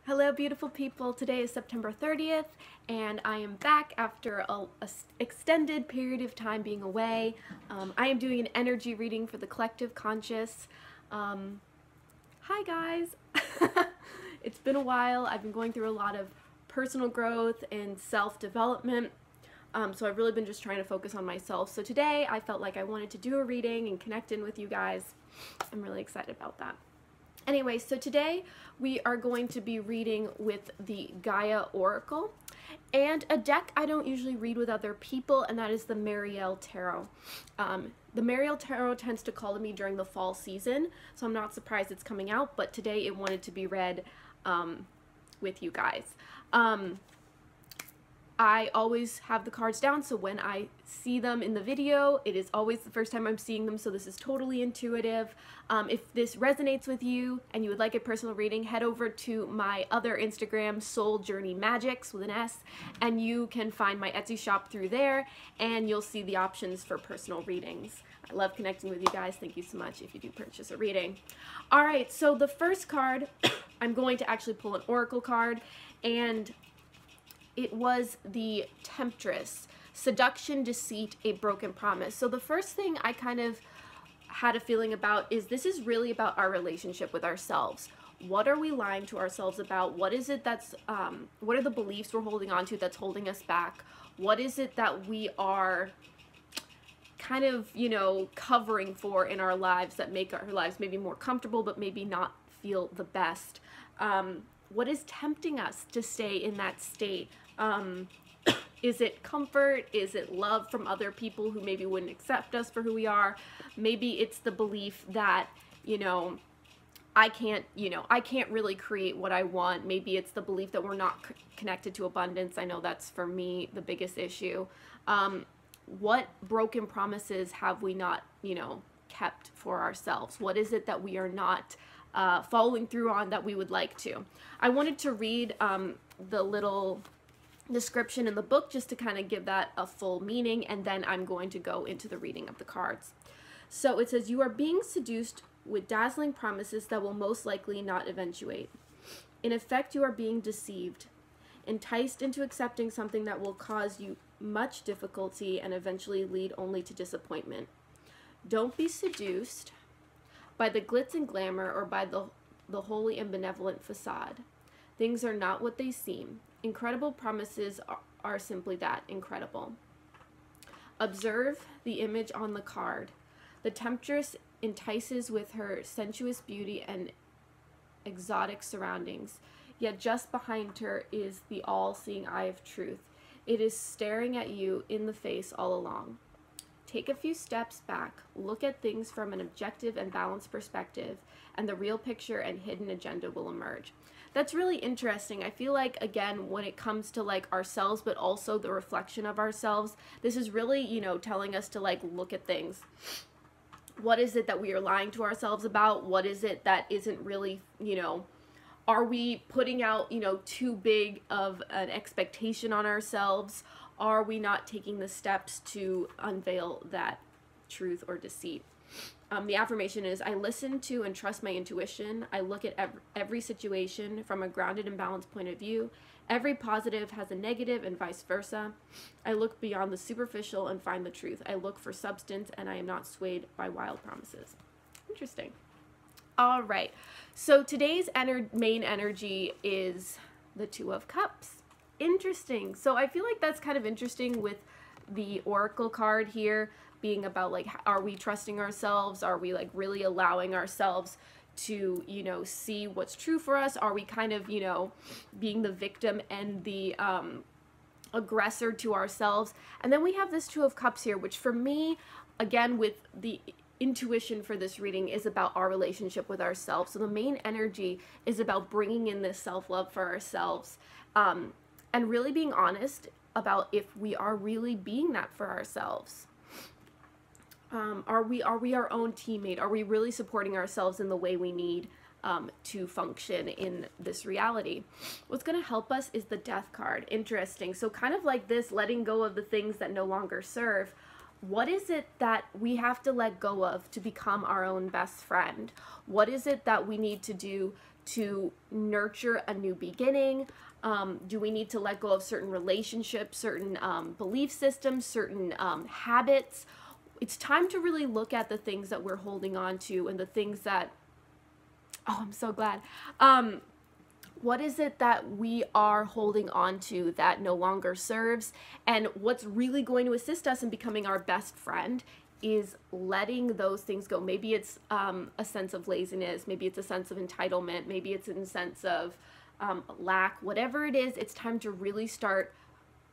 Hello beautiful people, today is September 30th and I am back after a extended period of time being away. I am doing an energy reading for the Collective Conscious. Hi guys! It's been a while. I've been going through a lot of personal growth and self-development, so I've really been just trying to focus on myself. So today I felt like I wanted to do a reading and connect in with you guys. I'm really excited about that. Anyway, so today we are going to be reading with the Gaia Oracle and a deck I don't usually read with other people, and that is the Mariel Tarot. The Mariel Tarot tends to call to me during the fall season, so I'm not surprised it's coming out, but today it wanted to be read with you guys. I always have the cards down, so when I see them in the video, it is always the first time I'm seeing them, so this is totally intuitive. If this resonates with you and you would like a personal reading, head over to my other Instagram, Soul Journey Magics with an S, and you can find my Etsy shop through there, and you'll see the options for personal readings. I love connecting with you guys. Thank you so much if you do purchase a reading. All right, so the first card, I'm going to actually pull an oracle card, and it was the Temptress, Seduction, Deceit, a Broken Promise. So the first thing I kind of had a feeling about is this is really about our relationship with ourselves. What are we lying to ourselves about? What is it that's, what are the beliefs we're holding on to that's holding us back? What is it that we are kind of, you know, covering for in our lives that make our lives maybe more comfortable, but maybe not feel the best? What is tempting us to stay in that state? Is it comfort? Is it love from other people who maybe wouldn't accept us for who we are? Maybe it's the belief that, you know, I can't really create what I want. Maybe it's the belief that we're not connected to abundance. I know that's, for me, the biggest issue. What broken promises have we not, you know, kept for ourselves? What is it that we are not following through on that we would like to? I wanted to read the little description in the book just to kind of give that a full meaning, and then I'm going to go into the reading of the cards. So it says, you are being seduced with dazzling promises that will most likely not eventuate. In effect, you are being deceived, enticed into accepting something that will cause you much difficulty and eventually lead only to disappointment. Don't be seduced by the glitz and glamour or by the holy and benevolent facade. Things are not what they seem. Incredible promises are simply that, incredible. Observe the image on the card. The temptress entices with her sensuous beauty and exotic surroundings, yet just behind her is the all-seeing eye of truth. It is staring at you in the face all along. Take a few steps back, look at things from an objective and balanced perspective, and the real picture and hidden agenda will emerge. That's really interesting. I feel like, again, when it comes to like ourselves, but also the reflection of ourselves, this is really, you know, telling us to like look at things. What is it that we are lying to ourselves about? What is it that isn't really, you know, are we putting out, you know, too big of an expectation on ourselves? Are we not taking the steps to unveil that truth or deceit? The affirmation is, I listen to and trust my intuition. I look at every situation from a grounded and balanced point of view. Every positive has a negative and vice versa. I look beyond the superficial and find the truth. I look for substance and I am not swayed by wild promises. Interesting. All right. So today's main energy is the Two of Cups. Interesting. So I feel like that's kind of interesting with the Oracle card here being about like, are we trusting ourselves? Are we like really allowing ourselves to, you know, see what's true for us? Are we kind of, you know, being the victim and the aggressor to ourselves? And then we have this Two of Cups here, which for me, again, with the intuition for this reading, is about our relationship with ourselves. So the main energy is about bringing in this self-love for ourselves, and really being honest about if we are really being that for ourselves. Are we our own teammate? Are we really supporting ourselves in the way we need to function in this reality? What's going to help us is the Death card. Interesting. So kind of like this, letting go of the things that no longer serve. What is it that we have to let go of to become our own best friend? What is it that we need to do to nurture a new beginning? Do we need to let go of certain relationships, certain belief systems, certain habits? It's time to really look at the things that we're holding on to and the things that, oh, I'm so glad. What is it that we are holding on to that no longer serves? And what's really going to assist us in becoming our best friend is letting those things go. Maybe it's a sense of laziness, maybe it's a sense of entitlement, maybe it's a sense of lack. Whatever it is, it's time to really start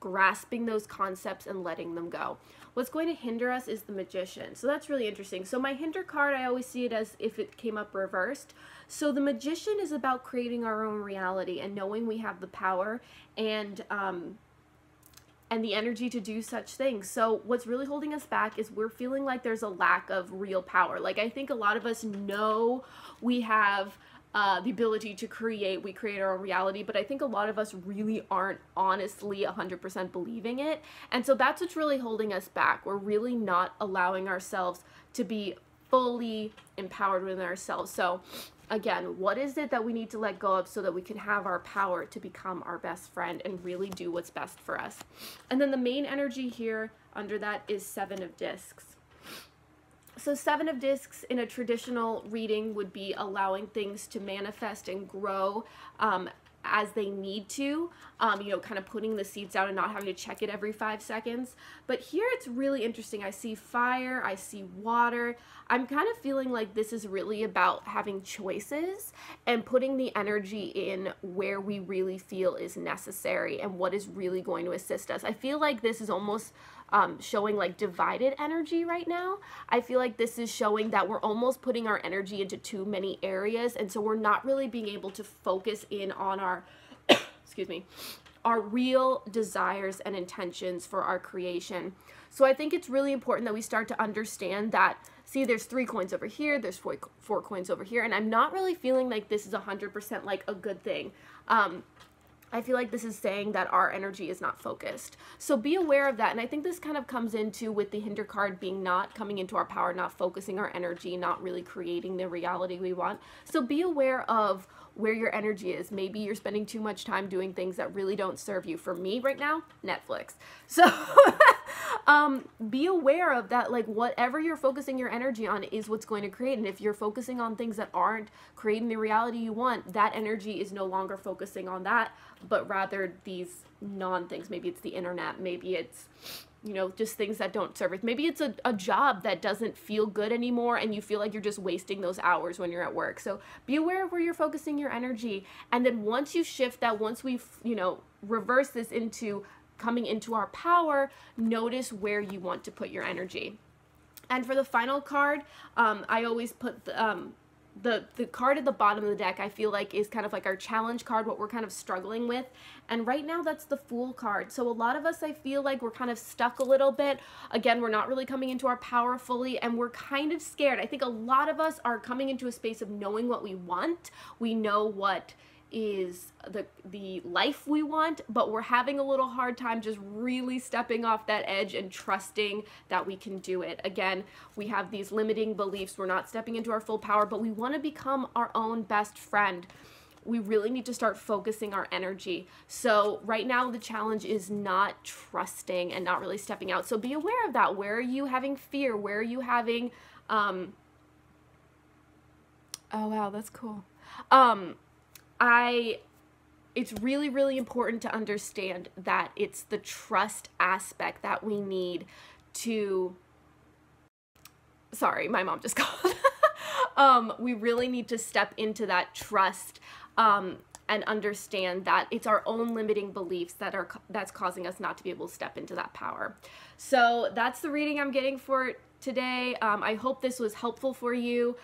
grasping those concepts and letting them go. What's going to hinder us is the Magician. So that's really interesting. So my hinder card, I always see it as if it came up reversed. So the Magician is about creating our own reality and knowing we have the power and the energy to do such things. So what's really holding us back is we're feeling like there's a lack of real power. Like, I think a lot of us know we have the ability to create, we create our own reality, but I think a lot of us really aren't honestly 100% believing it. And so that's what's really holding us back. We're really not allowing ourselves to be fully empowered within ourselves. So again, what is it that we need to let go of so that we can have our power to become our best friend and really do what's best for us? And then the main energy here under that is Seven of Discs. So Seven of Discs in a traditional reading would be allowing things to manifest and grow as they need to, you know, kind of putting the seeds out and not having to check it every 5 seconds. But here it's really interesting. I see fire, I see water. I'm kind of feeling like this is really about having choices and putting the energy in where we really feel is necessary and what is really going to assist us. I feel like this is almost showing like divided energy right now. I feel like this is showing that we're almost putting our energy into too many areas, and so we're not really being able to focus in on our excuse me, our real desires and intentions for our creation. So I think it's really important that we start to understand that, see, there's 3 coins over here, there's four coins over here, and I'm not really feeling like this is 100% like a good thing. I feel like this is saying that our energy is not focused. So be aware of that. And I think this kind of comes into with the hinder card being not coming into our power, not focusing our energy, not really creating the reality we want. So be aware of where your energy is. Maybe you're spending too much time doing things that really don't serve you. For me right now, Netflix. So be aware of that, like whatever you're focusing your energy on is what's going to create. And if you're focusing on things that aren't creating the reality you want, that energy is no longer focusing on that, but rather these non-things. Maybe it's the internet, maybe it's, you know, just things that don't serve it. Maybe it's a job that doesn't feel good anymore and you feel like you're just wasting those hours when you're at work. So be aware of where you're focusing your energy. And then once you shift that, once we've, you know, reverse this into coming into our power, notice where you want to put your energy. And for the final card, I always put the card at the bottom of the deck, I feel like is kind of like our challenge card, what we're kind of struggling with. And right now that's the Fool card. So a lot of us, I feel like we're kind of stuck a little bit. Again, we're not really coming into our power fully and we're kind of scared. I think a lot of us are coming into a space of knowing what we want. We know what is the life we want, but we're having a little hard time just really stepping off that edge and trusting that we can do it. Again, we have these limiting beliefs. We're not stepping into our full power, but we want to become our own best friend. We really need to start focusing our energy. So right now the challenge is not trusting and not really stepping out. So be aware of that. Where are you having fear? Where are you having oh wow, that's cool. It's really, really important to understand that it's the trust aspect that we need to, sorry, my mom just called. We really need to step into that trust, and understand that it's our own limiting beliefs that's causing us not to be able to step into that power. So that's the reading I'm getting for today. I hope this was helpful for you.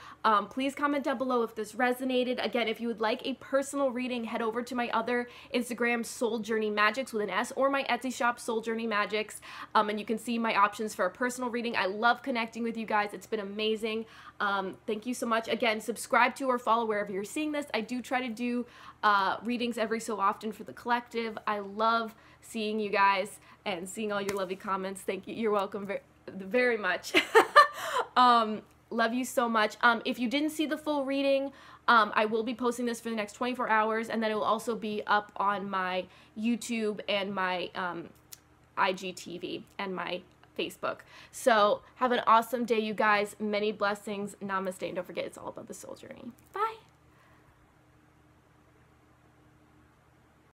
Please comment down below if this resonated. Again, if you would like a personal reading, head over to my other Instagram, Soul Journey Magics with an S, or my Etsy shop, Soul Journey Magics, and you can see my options for a personal reading. I love connecting with you guys. It's been amazing. Thank you so much. Again, subscribe to or follow wherever you're seeing this. I do try to do readings every so often for the collective. I love seeing you guys and seeing all your lovely comments. Thank you. You're welcome very much. Love you so much. If you didn't see the full reading, I will be posting this for the next 24 hours, and then it will also be up on my YouTube and my IGTV and my Facebook. So have an awesome day, you guys. Many blessings. Namaste. And don't forget, it's all about the soul journey. Bye.